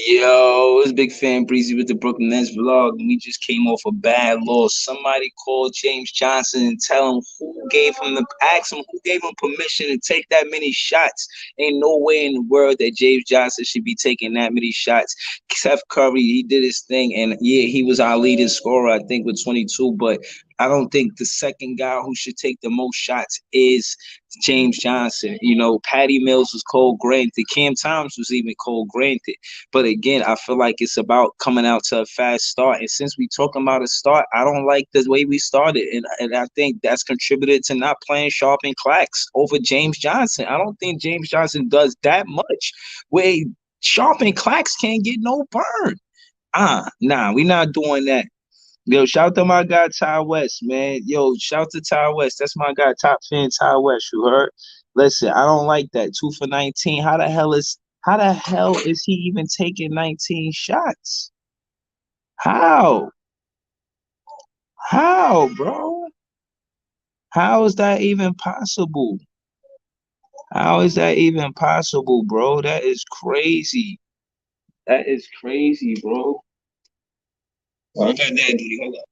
Yo, it's Big Fan Breezy with the Brooklyn Nets vlog, and we just came off a bad loss. Somebody called James Johnson and tell him ask him who gave him permission to take that many shots. Ain't no way in the world that James Johnson should be taking that many shots. Steph Curry, he did his thing, and yeah, he was our leading scorer, I think, with 22, but I don't think the second guy who should take the most shots is James Johnson. You know, Patty Mills was cold granted. Cam Thomas was even cold granted. But again, I feel like it's about coming out to a fast start. And since we talking about a start, I don't like the way we started. And I think that's contributed to not playing Sharp and Clax over James Johnson. I don't think James Johnson does that much where Sharp and Clax can't get no burn. Nah, we not doing that. Yo, shout to my guy Ty West, man. Yo, shout to Ty West. That's my guy, top fan Ty West. You heard? Listen, I don't like that. 2 for 19. How the hell is he even taking 19 shots? How? How, bro? How is that even possible? How is that even possible, bro? That is crazy. That is crazy, bro. Oh, I got that, dude. Hold up.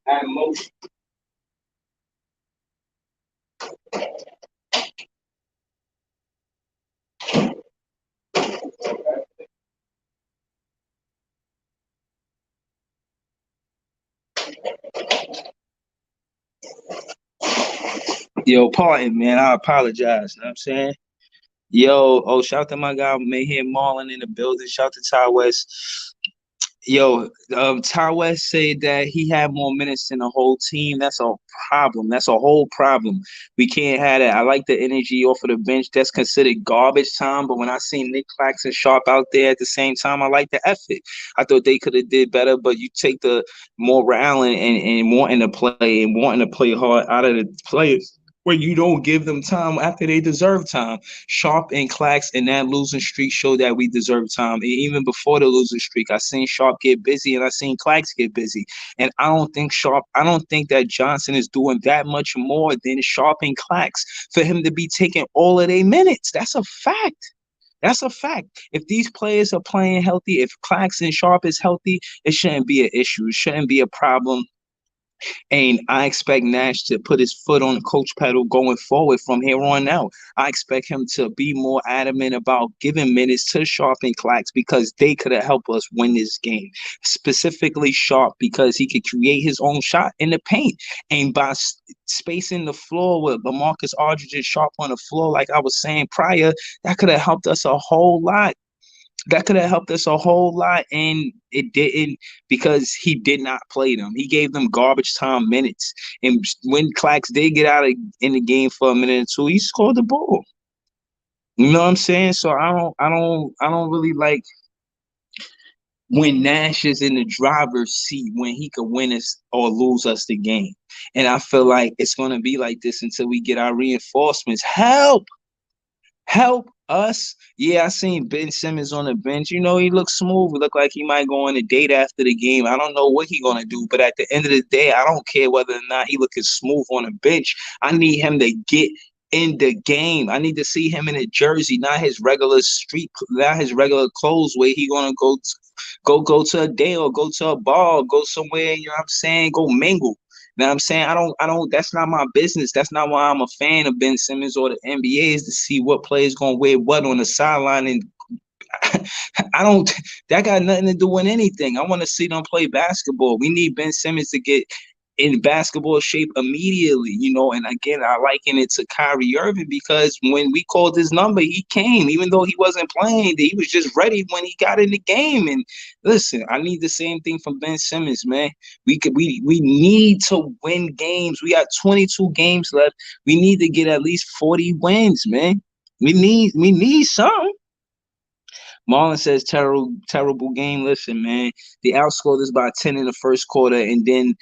At most. Yo, pardon, man. I apologize. You know what I'm saying? Yo, oh, shout to my guy Mayhem Marlin in the building. Shout to Ty West. Yo, Ty West said that he had more minutes than the whole team. That's a problem. That's a whole problem. We can't have that. I like the energy off of the bench. That's considered garbage time. But when I seen Nick Claxton Sharp out there at the same time, I like the effort. I thought they could have did better. But you take the morale and wanting to play and wanting to play hard out of the players where you don't give them time after they deserve time. Sharp and Clax in that losing streak showed that we deserve time. And even before the losing streak, I seen Sharp get busy and I seen Clax get busy. And I don't think that Johnson is doing that much more than Sharp and Clax for him to be taking all of their minutes. That's a fact. That's a fact. If these players are playing healthy, if Clax and Sharp is healthy, it shouldn't be an issue. It shouldn't be a problem. And I expect Nash to put his foot on the coach pedal going forward from here on out. I expect him to be more adamant about giving minutes to Sharp and Clax because they could have helped us win this game. Specifically Sharp because he could create his own shot in the paint. And by spacing the floor with LaMarcus Aldridge and Sharp on the floor, like I was saying prior, that could have helped us a whole lot. That could have helped us a whole lot, and it didn't because he did not play them. He gave them garbage time minutes, and when Clax did get out of in the game for a minute or two, he scored the ball. You know what I'm saying? So I don't really like when Nash is in the driver's seat when he could win us or lose us the game. And I feel like it's gonna be like this until we get our reinforcements. Help us. Yeah, I seen Ben Simmons on the bench. You know, he looks smooth. He look like he might go on a date after the game. I don't know what he gonna do, but at the end of the day, I don't care whether or not he looking smooth on the bench. I need him to get in the game. I need to see him in a jersey, not his regular clothes where he gonna go to a day or go to a bar, or go somewhere, you know what I'm saying? Go mingle. You know what I'm saying? I don't, that's not my business. That's not why I'm a fan of Ben Simmons or the NBA is to see what players gonna wear what on the sideline. And I don't, that got nothing to do with anything. I want to see them play basketball. We need Ben Simmons to get in basketball shape immediately, and again, I liken it to Kyrie Irving because when we called his number, he came, even though he wasn't playing, he was just ready when he got in the game. And listen, I need the same thing from Ben Simmons, man. We need to win games. We got 22 games left. We need to get at least 40 wins, man. We need some. Marlon says terrible game. Listen, man, they outscored us by 10 in the first quarter, and then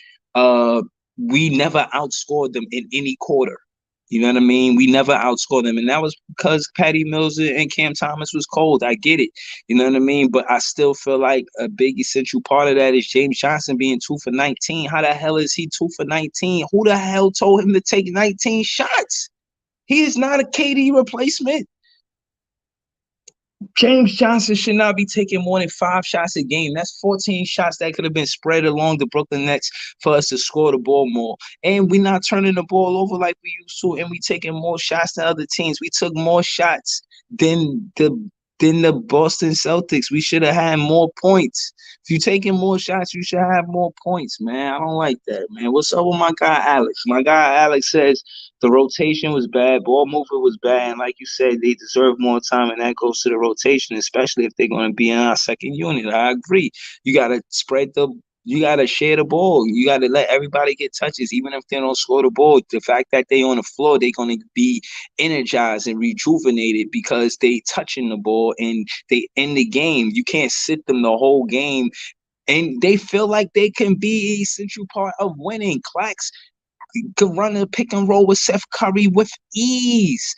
we never outscored them in any quarter. You know what I mean? We never outscored them, and that was because Patty Mills and Cam Thomas was cold. I get it. You know what I mean? But I still feel like a big essential part of that is James Johnson being 2 for 19. How the hell is he 2 for 19? Who the hell told him to take 19 shots? He is not a KD replacement. James Johnson should not be taking more than 5 shots a game. That's 14 shots that could have been spread along the Brooklyn Nets for us to score the ball more. And we're not turning the ball over like we used to, and we taking more shots than other teams. We took more shots than the Boston Celtics. We should have had more points. If you're taking more shots, you should have more points, man. I don't like that, man. What's up with my guy Alex? My guy Alex says the rotation was bad, ball movement was bad, and like you said, they deserve more time, and that goes to the rotation, especially if they're going to be in our second unit. I agree. You got to you got to share the ball. You got to let everybody get touches, even if they don't score the ball. The fact that they on the floor, they're going to be energized and rejuvenated because they touching the ball and they end the game. You can't sit them the whole game. And they feel like they can be a essential part of winning. Clax could run a pick and roll with Seth Curry with ease.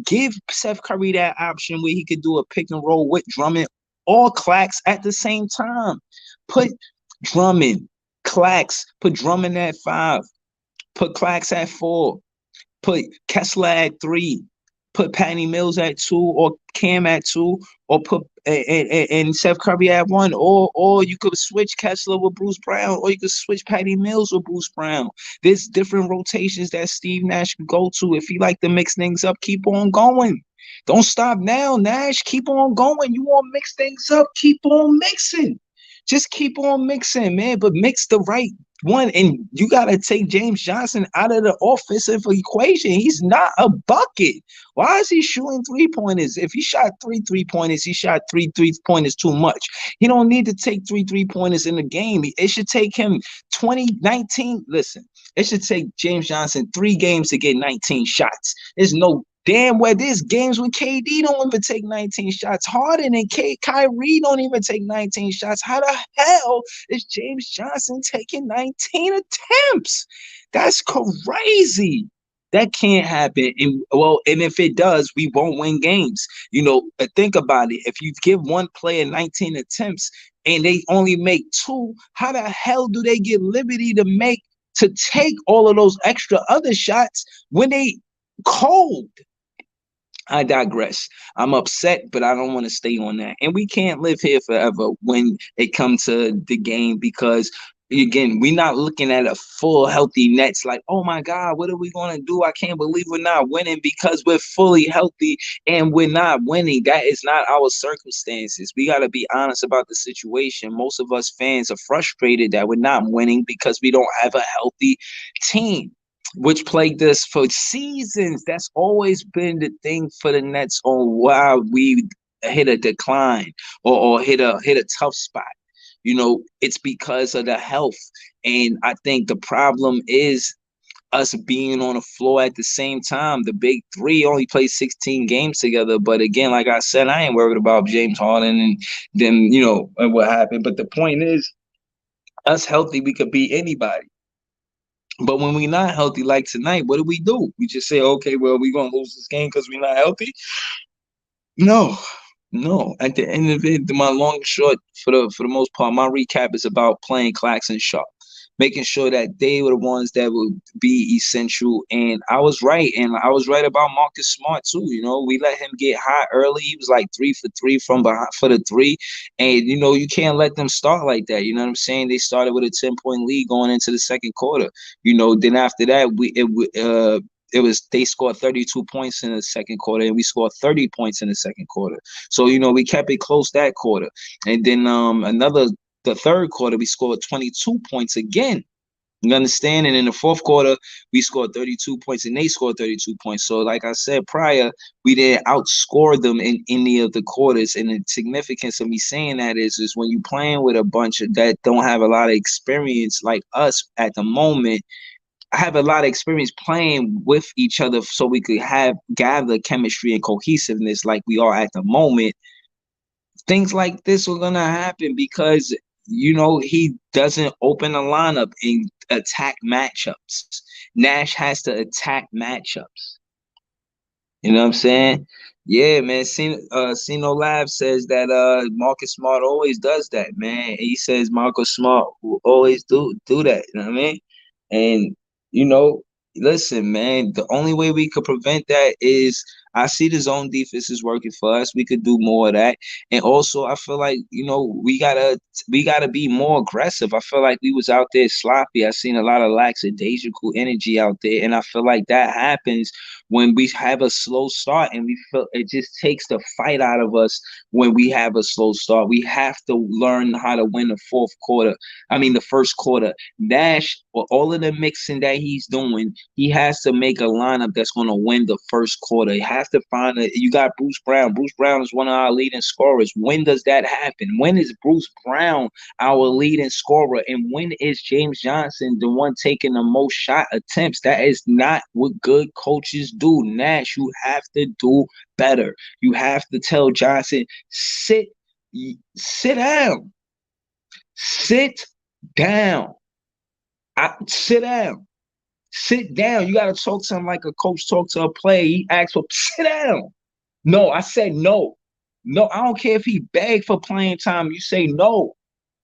Give Seth Curry that option where he could do a pick and roll with Drummond or Clax at the same time. Put Drummond, Clax, put Drummond at 5, put Clax at 4, put Kessler at 3, put Patty Mills at 2 or Cam at 2, or put and Seth Curry at 1, or you could switch Kessler with Bruce Brown, or you could switch Patty Mills with Bruce Brown. There's different rotations that Steve Nash can go to. If he like to mix things up, keep on going. Don't stop now, Nash. Keep on going. You want to mix things up, keep on mixing. Just keep on mixing, man, but mix the right one. And you got to take James Johnson out of the offensive equation. He's not a bucket. Why is he shooting 3-pointers? If he shot 3 3-pointers, he shot 3 3-pointers too much. He don't need to take 3 3-pointers in the game. It should take him 19. Listen, it should take James Johnson 3 games to get 19 shots. There's no damn well, there's games when KD don't even take 19 shots. Harden and Kyrie don't even take 19 shots. How the hell is James Johnson taking 19 attempts? That's crazy. That can't happen. And if it does, we won't win games. Think about it. If you give one player 19 attempts and they only make 2, how the hell do they get liberty to take all of those extra other shots when they cold? I digress. I'm upset, but I don't want to stay on that. And we can't live here forever when it comes to the game because, again, we're not looking at a full healthy Nets like, oh, my God, what are we going to do? I can't believe we're not winning because we're fully healthy and we're not winning. That is not our circumstances. We got to be honest about the situation. Most of us fans are frustrated that we're not winning because we don't have a healthy team, which plagued us for seasons. That's always been the thing for the Nets on why we hit a decline or hit a tough spot. It's because of the health. And I think the problem is us being on the floor at the same time. The big three only play 16 games together. But again, like I said, I ain't worried about James Harden and them, and what happened. But the point is, us healthy, we could beat anybody. But when we're not healthy, like tonight, what do? We just say, okay, well, we're going to lose this game because we're not healthy? No. At the end of it, my long and short, for the most part, my recap is about playing Claxton sharp, making sure that they were the ones that would be essential. And I was right. And I was right about Marcus Smart, too. We let him get hot early. He was like 3 for 3 from behind for the 3. And, you can't let them start like that. You know what I'm saying? They started with a 10-point lead going into the second quarter. Then after that, they scored 32 points in the second quarter, and we scored 30 points in the second quarter. So, we kept it close that quarter. And then the third quarter, we scored 22 points again. You understand? And in the fourth quarter, we scored 32 points and they scored 32 points. So, like I said prior, we didn't outscore them in any of the quarters. And the significance of me saying that is when you playing with a bunch of that don't have a lot of experience like us at the moment. I have a lot of experience playing with each other so we could have gather chemistry and cohesiveness like we are at the moment. Things like this are gonna happen because he doesn't open a lineup and attack matchups. Nash has to attack matchups. You know what I'm saying? Yeah, man. Cino Lab says that Marcus Smart always does that, man. He says Marcus Smart will always do that. You know what I mean? And you know, listen, man. The only way we could prevent that is I see the zone defense is working for us. We could do more of that, and also I feel like we gotta be more aggressive. I feel like we was out there sloppy. I seen a lot of lackadaisical energy out there, and I feel like that happens when we have a slow start and we feel it just takes the fight out of us when we have a slow start. We have to learn how to win the fourth quarter. I mean, the first quarter. Nash, with all of the mixing that he's doing, he has to make a lineup that's going to win the first quarter. He has to find a. You got Bruce Brown. Bruce Brown is one of our leading scorers. When does that happen? When is Bruce Brown our leading scorer? And when is James Johnson the one taking the most shot attempts? That is not what good coaches do. Nash, you have to do better. You have to tell Johnson, sit down. Sit down. Sit down. Sit down. You got to talk to him like a coach talk to a player. He asks for sit down. No, I said no. No, I don't care if he begged for playing time. You say no.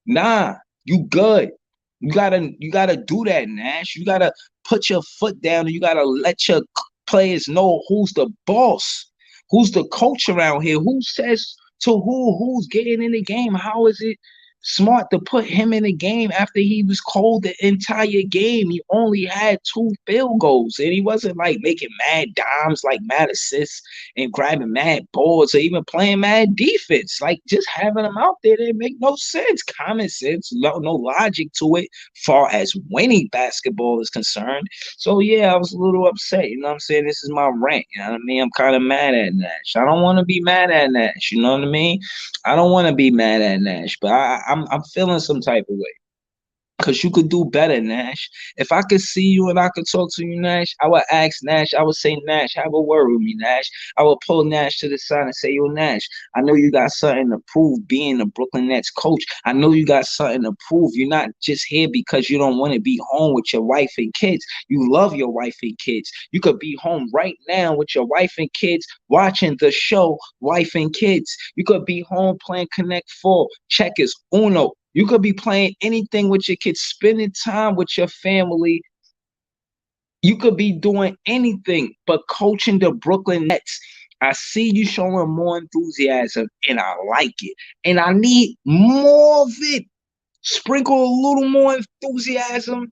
Nah, you good. You gotta do that, Nash. You gotta put your foot down and you gotta let your players know who's the boss, who's the coach around here, who says to who's getting in the game. How is it smart to put him in the game after he was cold the entire game? He only had 2 field goals and he wasn't like making mad dimes, like mad assists and grabbing mad boards or even playing mad defense. Like just having him out there didn't make no sense. Common sense, no logic to it, far as winning basketball is concerned. So yeah, I was a little upset. You know what I'm saying? This is my rant. You know what I mean? I'm kind of mad at Nash. I don't want to be mad at Nash. You know what I mean? I don't want to be mad at Nash, but I'm feeling some type of way. Because you could do better, Nash. If I could see you and I could talk to you, Nash, I would ask Nash. I would say, Nash, have a word with me, Nash. I would pull Nash to the side and say, yo, Nash, I know you got something to prove being the Brooklyn Nets coach. I know you got something to prove. You're not just here because you don't want to be home with your wife and kids. You love your wife and kids. You could be home right now with your wife and kids watching the show Wife and Kids. You could be home playing Connect 4, checkers, Uno. You could be playing anything with your kids, spending time with your family. You could be doing anything but coaching the Brooklyn Nets. I see you showing more enthusiasm, and I like it. And I need more of it. Sprinkle a little more enthusiasm,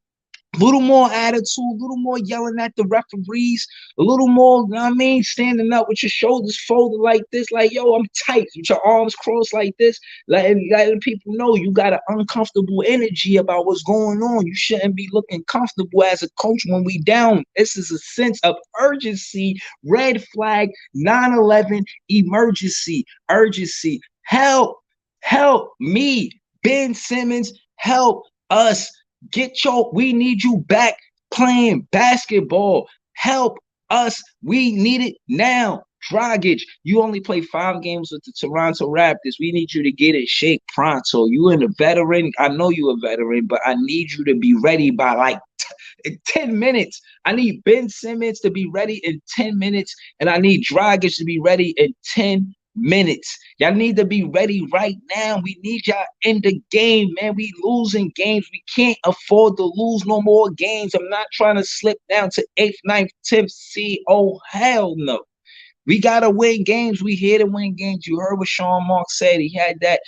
a little more attitude, a little more yelling at the referees, a little more, you know what I mean, standing up with your shoulders folded like this, like, yo, I'm tight, with your arms crossed like this, letting people know you got an uncomfortable energy about what's going on. You shouldn't be looking comfortable as a coach when we down. This is a sense of urgency, red flag, 9/11, emergency, urgency. Help me, Ben Simmons, help us. We need you back playing basketball. Help us. We need it now. Dragic, you only play 5 games with the Toronto Raptors. We need you to get in shape pronto. You and a veteran. I know you a veteran, but I need you to be ready by like 10 minutes. I need Ben Simmons to be ready in 10 minutes, and I need Dragic to be ready in 10 minutes. Y'all need to be ready right now. We need y'all in the game, man. We losing games. We can't afford to lose no more games. I'm not trying to slip down to 8th, 9th, 10th seed. Oh, hell no. We got to win games. We here to win games. You heard what Sean Mark said. He had that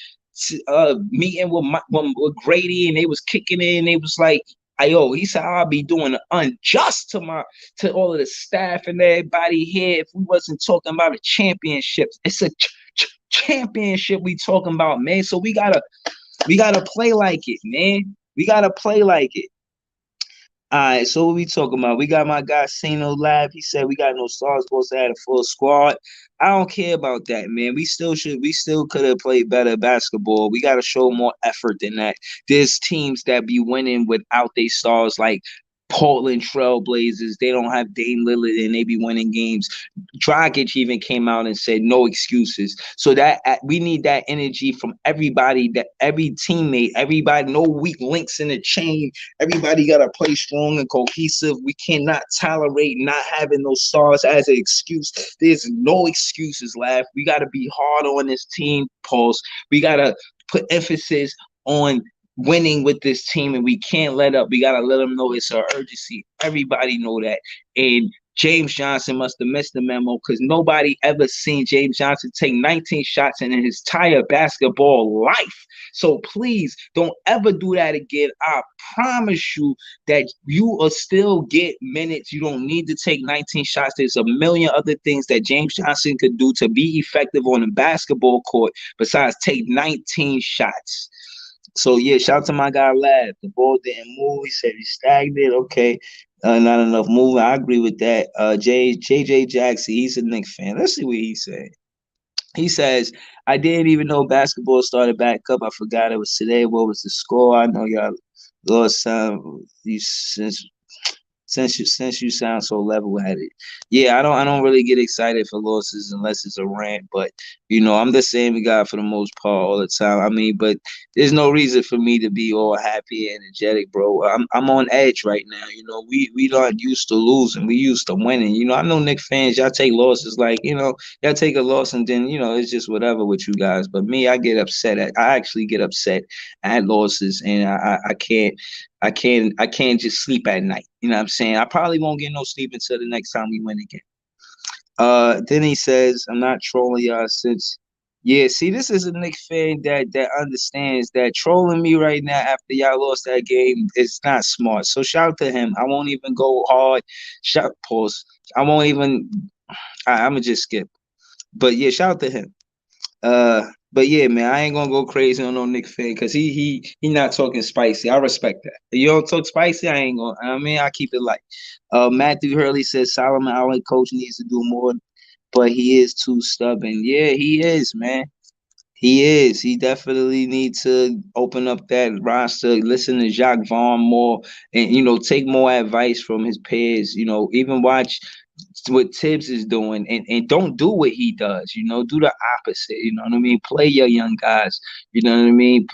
meeting with Grady, and they was kicking in. They was like, yo, he said I'll be doing unjust to all of the staff and everybody here if we wasn't talking about a championship. It's a championship we talking about, man. So we gotta play like it, man. We gotta play like it. All right, so what we talking about? We got my guy Sino Lab. He said we got no stars, supposed to have a full squad. I don't care about that, man. We still could have played better basketball. We got to show more effort than that. There's teams that be winning without their stars, like Portland Trailblazers. They don't have Dame Lillard and they be winning games. Dragic even came out and said no excuses. So that we need that energy from everybody, that every teammate, everybody, no weak links in the chain. Everybody got to play strong and cohesive. We cannot tolerate not having those stars as an excuse. There's no excuses, Laugh. We got to be hard on this team, Pulse. We got to put emphasis on winning with this team, and we can't let up. We got to let them know it's an urgency. Everybody know that. And James Johnson must have missed the memo because nobody ever seen James Johnson take 19 shots in his entire basketball life. So please don't ever do that again. I promise you that you will still get minutes. You don't need to take 19 shots. There's a million other things that James Johnson could do to be effective on the basketball court besides take 19 shots. So yeah, shout out to my guy Lad. The ball didn't move. He said he stagnant. Okay. Not enough movement. I agree with that. JJ Jackson, he's a Knicks fan. Let's see what he said. He says, I didn't even know basketball started back up. I forgot it was today. What was the score? I know y'all lost some since you sound so level-headed. Yeah, I don't really get excited for losses unless it's a rant, but I'm the same guy for the most part all the time. I mean, but there's no reason for me to be all happy and energetic, bro. I'm on edge right now. We not used to losing. We used to winning. I know Knicks fans, y'all take losses like, y'all take a loss and then, it's just whatever with you guys. But me, I actually get upset at losses, and I can't just sleep at night. You know what I'm saying? I probably won't get no sleep until the next time we win again. Then he says, I'm not trolling y'all since yeah, see, this is a Knicks fan that understands that trolling me right now after y'all lost that game is not smart. So shout out to him. I won't even go hard. Shout pause. I won't even I'm gonna just skip. But yeah, shout out to him. But yeah, man, I ain't gonna go crazy on no Nick fan because he not talking spicy. I respect that. If you don't talk spicy, I ain't gonna. I mean, I keep it light. Matthew Hurley says Solomon Allen coach needs to do more, but he is too stubborn. Yeah, he is, man. He is. He definitely needs to open up that roster, listen to Jacques Vaughn more, and take more advice from his peers. Even watch what Tibbs is doing, and don't do what he does. Do the opposite. You know what I mean? Play your young guys. You know what I mean?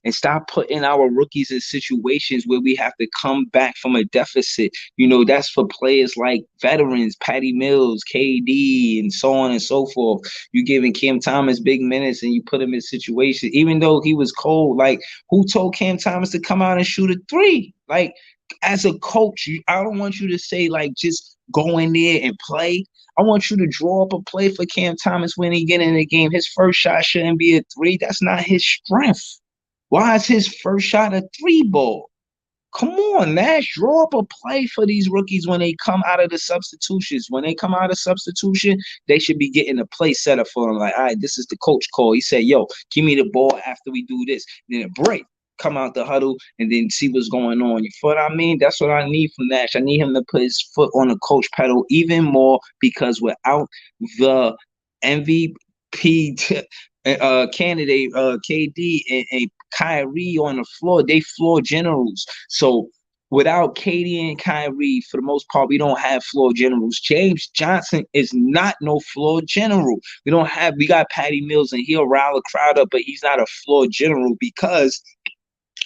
And stop putting our rookies in situations where we have to come back from a deficit. That's for players like veterans, Patty Mills, KD, and so on and so forth. You giving Cam Thomas big minutes and you put him in situations, even though he was cold. Like, who told Cam Thomas to come out and shoot a three? Like, as a coach, I don't want you to say, like, just go in there and play. I want you to draw up a play for Cam Thomas when he get in the game. His first shot shouldn't be a three. That's not his strength. Why is his first shot a three ball? Come on, Nash, draw up a play for these rookies when they come out of the substitutions. When they come out of substitution, they should be getting a play setter for them. Like, all right, this is the coach call. He said, yo, give me the ball after we do this. And then a break. Come out the huddle and then see what's going on. You feel what I mean? That's what I need from Nash. I need him to put his foot on the coach pedal even more because without the MVP candidate, KD and Kyrie on the floor, they floor generals. So without KD and Kyrie, for the most part, we don't have floor generals. James Johnson is not no floor general. We got Patty Mills and he'll rile the crowd up, but he's not a floor general because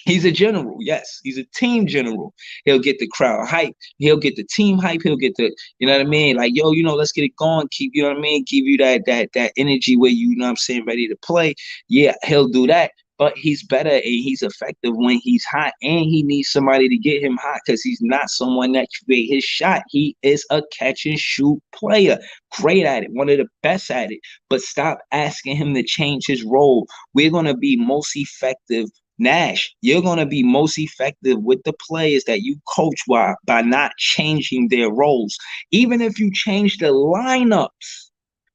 he's a general. Yes, he's a team general. He'll get the crowd hype. He'll get the team hype. He'll get you know what I mean? Like, yo, let's get it going. Keep, you know what I mean? Give you that energy where you know what I'm saying, ready to play. Yeah, he'll do that. But he's better and he's effective when he's hot, and he needs somebody to get him hot because he's not someone that create his shot. He is a catch and shoot player, great at it, one of the best at it. But stop asking him to change his role. We're gonna be most effective. Nash, you're going to be most effective with the players that you coach by not changing their roles. Even if you change the lineups,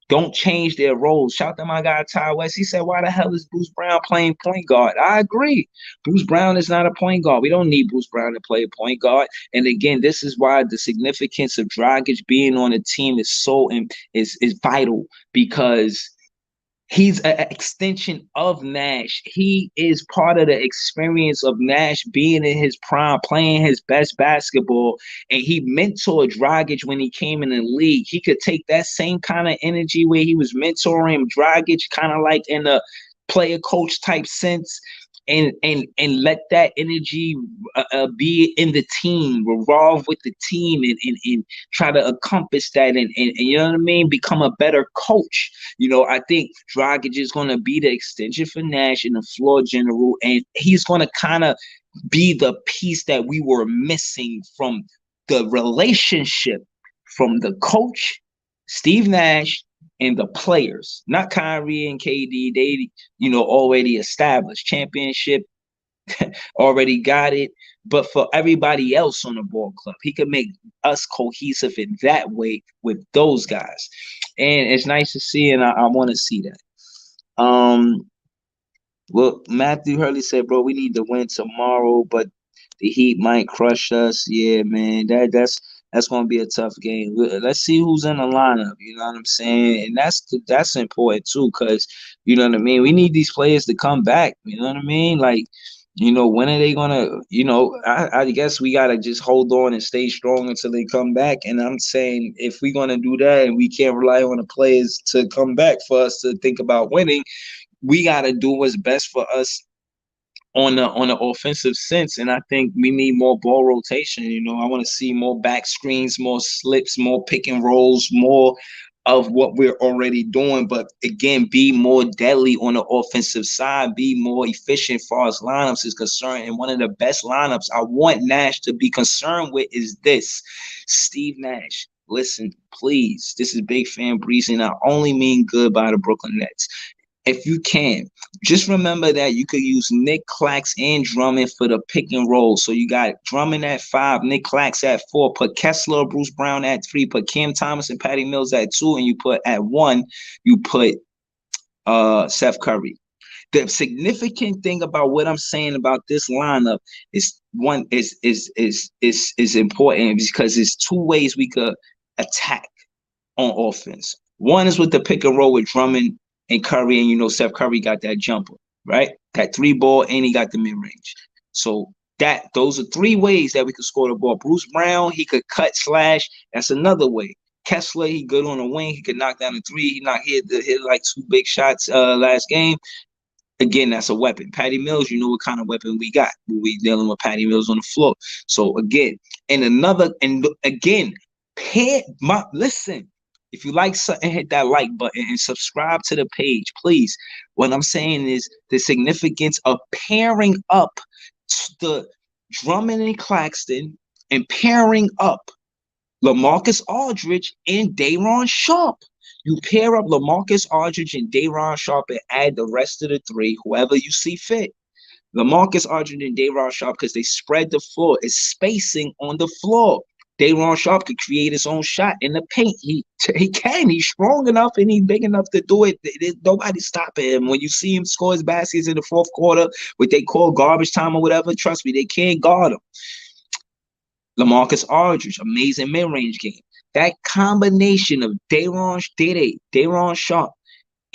Don't change their roles. Shout out to my guy Ty West. He said, why the hell is Bruce Brown playing point guard? I agree. Bruce Brown is not a point guard. We don't need Bruce Brown to play a point guard. And again, this is why the significance of Dragic being on the team is is vital, because he's an extension of Nash. He is part of the experience of Nash being in his prime, playing his best basketball. And he mentored Dragic when he came in the league. He could take that same kind of energy where he was mentoring Dragic, kind of like in a player coach type sense, and let that energy be in the team, revolve with the team, and try to accomplish that, and you know what I mean, become a better coach. I think Dragic is going to be the extension for Nash in the floor general, and he's going to kind of be the piece that we were missing from the relationship from the coach, Steve Nash, and the players, not Kyrie and KD. They, already established championship, already got it. But for everybody else on the ball club, he could make us cohesive in that way with those guys. And it's nice to see, and I want to see that. Well, Matthew Hurley said, bro, we need to win tomorrow, but the Heat might crush us. Yeah, man, that's gonna be a tough game. Let's see who's in the lineup. You know what I'm saying? And that's important too, because you know what I mean. We need these players to come back. You know what I mean? Like, when are they gonna? I guess we gotta just hold on and stay strong until they come back. And I'm saying, if we're gonna do that, and we can't rely on the players to come back for us to think about winning, we gotta do what's best for us on the offensive sense. And I think we need more ball rotation. I want to see more back screens, more slips, more pick and rolls, more of what we're already doing. But again, be more deadly on the offensive side, be more efficient as far as lineups is concerned. And one of the best lineups I want Nash to be concerned with is this. Steve Nash, listen, please. This is Big Fan Breeze, and I only mean good by the Brooklyn Nets. If you can, just remember that you could use Nick Clax and Drummond for the pick and roll. So you got Drummond at 5, Nick Clax at 4, put Kessler, Bruce Brown at 3, put Cam Thomas and Patty Mills at 2, and you put at 1, you put Seth Curry. The significant thing about what I'm saying about this lineup is important, because it's two ways we could attack on offense. One is with the pick and roll with Drummond and Curry, and Seth Curry got that jumper, right? That 3 ball, and he got the mid range. So those are 3 ways that we could score the ball. Bruce Brown, he could cut slash. That's another way. Kessler, he good on the wing. He could knock down a 3. He hit like 2 big shots last game. Again, that's a weapon. Patty Mills, you know what kind of weapon we got. We dealing with Patty Mills on the floor. So again, listen. If you like something, hit that like button and subscribe to the page, please. What I'm saying is the significance of pairing up the Drummond and Claxton and pairing up LaMarcus Aldridge and Day'Ron Sharpe. You pair up LaMarcus Aldridge and Day'Ron Sharpe and add the rest of the 3, whoever you see fit. LaMarcus Aldridge and Day'Ron Sharpe, because they spread the floor. It's spacing on the floor. Day'Ron Sharpe could create his own shot in the paint. He can. He's strong enough and he's big enough to do it. Nobody's stopping him. When you see him score his baskets in the 4th quarter, what they call garbage time or whatever, trust me, they can't guard him. LaMarcus Aldridge, amazing mid-range game. That combination of Day'Ron Sharpe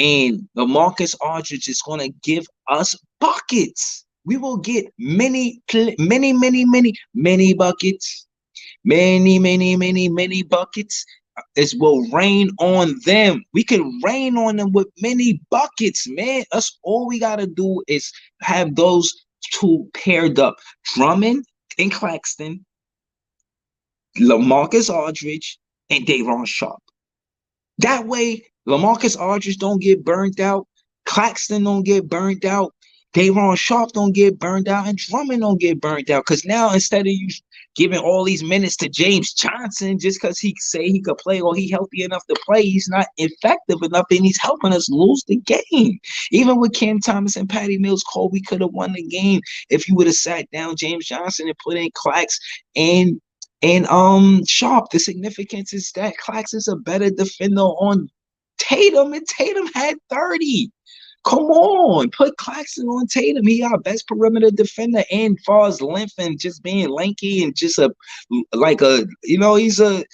and LaMarcus Aldridge is going to give us buckets. We will get many buckets. Many buckets. It will rain on them. We can rain on them with many buckets, man. That's all we got to do is have those 2 paired up. Drummond and Claxton, LaMarcus Aldridge, and Day'Ron Sharpe. That way, LaMarcus Aldridge don't get burned out. Claxton don't get burned out. Day'Ron Sharpe don't get burned out, and Drummond don't get burned out. Because now, instead of you giving all these minutes to James Johnson just because he say he could play or he healthy enough to play, he's not effective enough, and he's helping us lose the game. Even with Cam Thomas and Patty Mills Cole, we could have won the game if you would have sat down James Johnson and put in Clax and Sharpe. The significance is that Clax is a better defender on Tatum, and Tatum had 30. Come on, put Claxton on Tatum. He our best perimeter defender, and far as length and just being lanky and just he's a,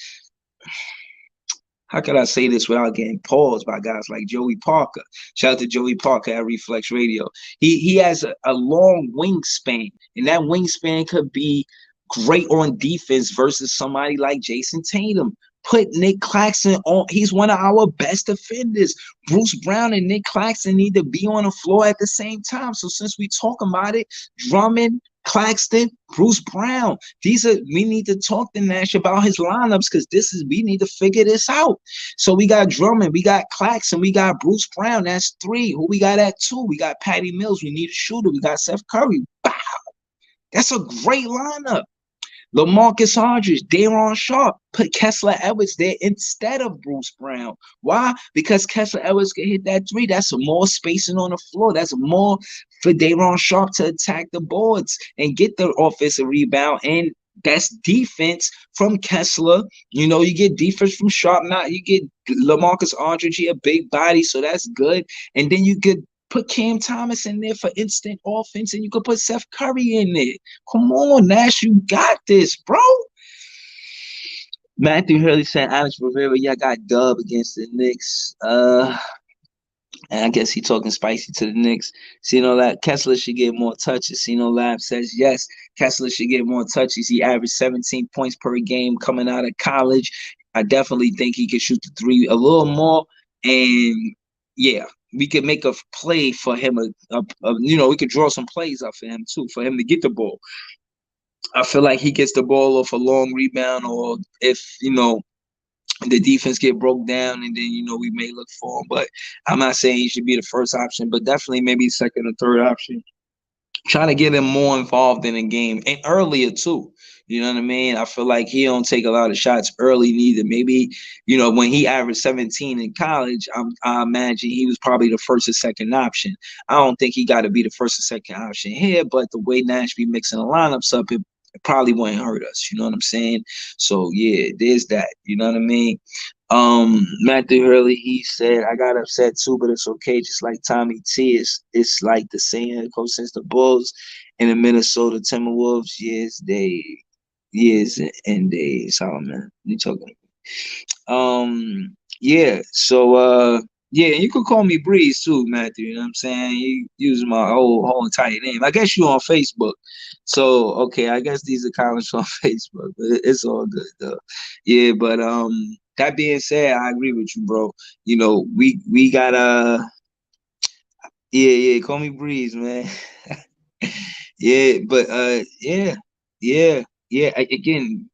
how could I say this without getting paused by guys like Joey Parker? Shout out to Joey Parker at Reflex Radio. He has a long wingspan, and that wingspan could be great on defense versus somebody like Jason Tatum. Put Nick Claxton on. He's one of our best defenders. Bruce Brown and Nick Claxton need to be on the floor at the same time. So since we talking about it, Drummond, Claxton, Bruce Brown. We need to talk to Nash about his lineups because we need to figure this out. So we got Drummond, we got Claxton, we got Bruce Brown. That's 3. Who we got at 2? We got Patty Mills. We need a shooter. We got Seth Curry. Wow. That's a great lineup. LaMarcus Aldridge, Daron Sharp, put Kessler Edwards there instead of Bruce Brown. Why? Because Kessler Edwards can hit that 3. That's more spacing on the floor. That's more for Daron Sharp to attack the boards and get the offensive rebound. And that's defense from Kessler. You get defense from Sharp. Now you get LaMarcus Aldridge, he a big body, so that's good. And then you could put Cam Thomas in there for instant offense, and you could put Seth Curry in there. Come on, Nash, you got this, bro. Matthew Hurley said Alex Rivera, y'all got dub against the Knicks. And I guess he talking spicy to the Knicks. Sino Lab, Kessler should get more touches. Sino Lab says yes, Kessler should get more touches. He averaged 17 points per game coming out of college. I definitely think he could shoot the 3 a little more. And yeah, we could make a play for him. We could draw some plays up for him too, for him to get the ball. I feel like he gets the ball off a long rebound, or if the defense get broke down, and then we may look for him. But I'm not saying he should be the first option, but definitely maybe second or third option. Trying to get him more involved in the game and earlier too. You know what I mean? I feel like he don't take a lot of shots early neither. Maybe, when he averaged 17 in college, I imagine he was probably the first or second option. I don't think he got to be the first or second option here, but the way Nash be mixing the lineups up, it probably wouldn't hurt us. You know what I'm saying? So yeah, there's that. You know what I mean? Matthew Hurley, he said, I got upset too, but it's okay. Just like Tommy T, it's like the saying goes since the Bulls and the Minnesota Timberwolves, years and days. Oh man, you talking? Yeah. So yeah, you could call me Breeze too, Matthew. You know what I'm saying? You use my whole entire name. I guess you on Facebook. So okay, I guess these are comments on Facebook, but it's all good though. Yeah, but that being said, I agree with you, bro. We gotta yeah, call me Breeze, man. Yeah, but yeah. Again,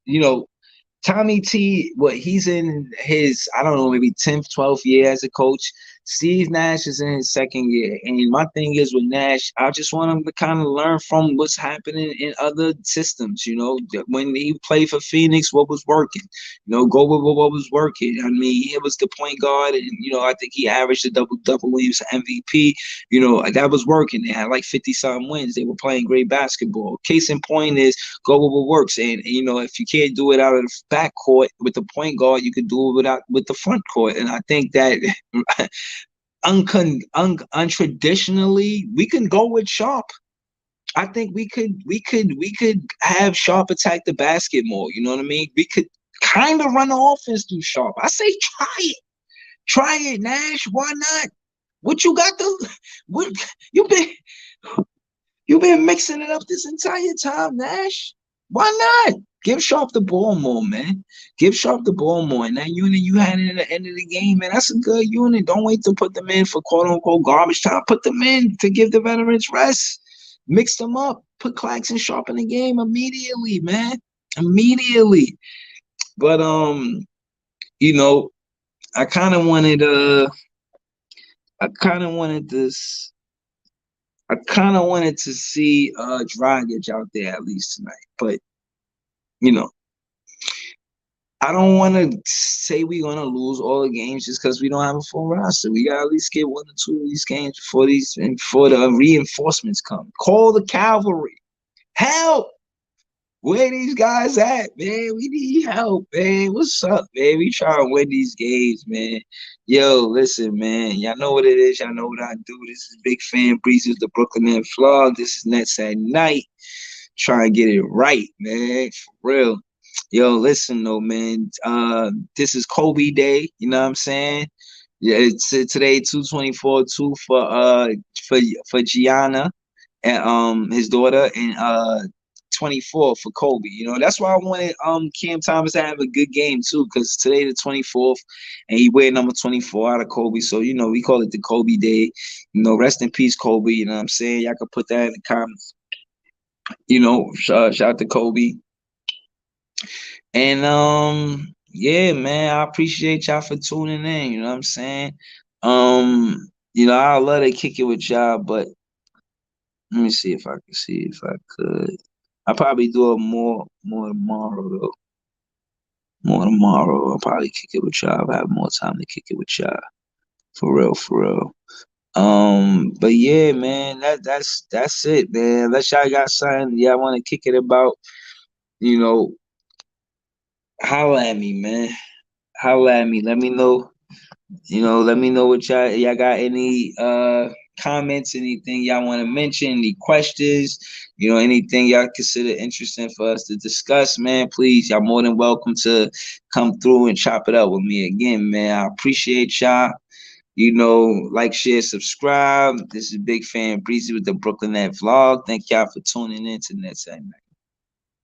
Tommy T, he's in his, I don't know, maybe 10th, 12th year as a coach. Steve Nash is in his second year. And my thing is with Nash, I just want him to kind of learn from what's happening in other systems. When he played for Phoenix, what was working? Go with what was working. I mean, it was the point guard, and, I think he averaged a double-double when he was MVP. That was working. They had like 50-something wins. They were playing great basketball. Case in point is go with what works. And if you can't do it out of the backcourt with the point guard, you could do it with the front court. And I think that untraditionally, we can go with Sharp. I think we could have Sharp attack the basket more. You know what I mean? We could kind of run the offense through Sharp. I say try it, Nash. Why not? What you got what you've been mixing it up this entire time, Nash. Why not? Give Sharp the ball more, man. Give Sharp the ball more. And that unit you had in the end of the game, man, that's a good unit. Don't wait to put them in for quote-unquote garbage time. Put them in to give the veterans rest. Mix them up. Put Claxton Sharp in the game immediately, man. Immediately. But, I kind of wanted to see Dragic out there at least tonight. But I don't want to say we're going to lose all the games just because we don't have a full roster. We got to at least get 1 or 2 of these games before the reinforcements come. Call the cavalry. Help! Where these guys at, man? We need help, man. What's up, man? We trying to win these games, man. Yo, listen, man. Y'all know what it is. Y'all know what I do. This is Big Fan Breezy with the Brooklyn Net Vlog. This is Nets at Night. Try and get it right, man. For real. Yo, listen though, man. This is Kobe Day. You know what I'm saying? Yeah, it's today 224 2 for Gianna and his daughter, and 24 for Kobe. You know, that's why I wanted Cam Thomas to have a good game too, because today the 24th, and he wear number 24 out of Kobe. So, you know, we call it the Kobe Day. You know, rest in peace, Kobe. You know what I'm saying? Y'all can put that in the comments. You know, shout out to Kobe. And yeah, man, I appreciate y'all for tuning in. You know what I'm saying? You know, I love to kick it with y'all, but let me see if I can see if I could. I'll probably do it more tomorrow though. More tomorrow. I'll probably kick it with y'all. I'll have more time to kick it with y'all. For real, for real. But yeah, man, that's it, man. Unless y'all got something y'all want to kick it about, you know, holla at me, man. Holla at me. Let me know. You know, let me know what y'all got any comments, anything y'all want to mention, any questions, you know, anything y'all consider interesting for us to discuss, man. Please, y'all more than welcome to come through and chop it up with me again, man. I appreciate y'all. You know, like, share, subscribe. This is Big Fan Breezy with the Brooklyn Net Vlog. Thank y'all for tuning in to Nets at Night.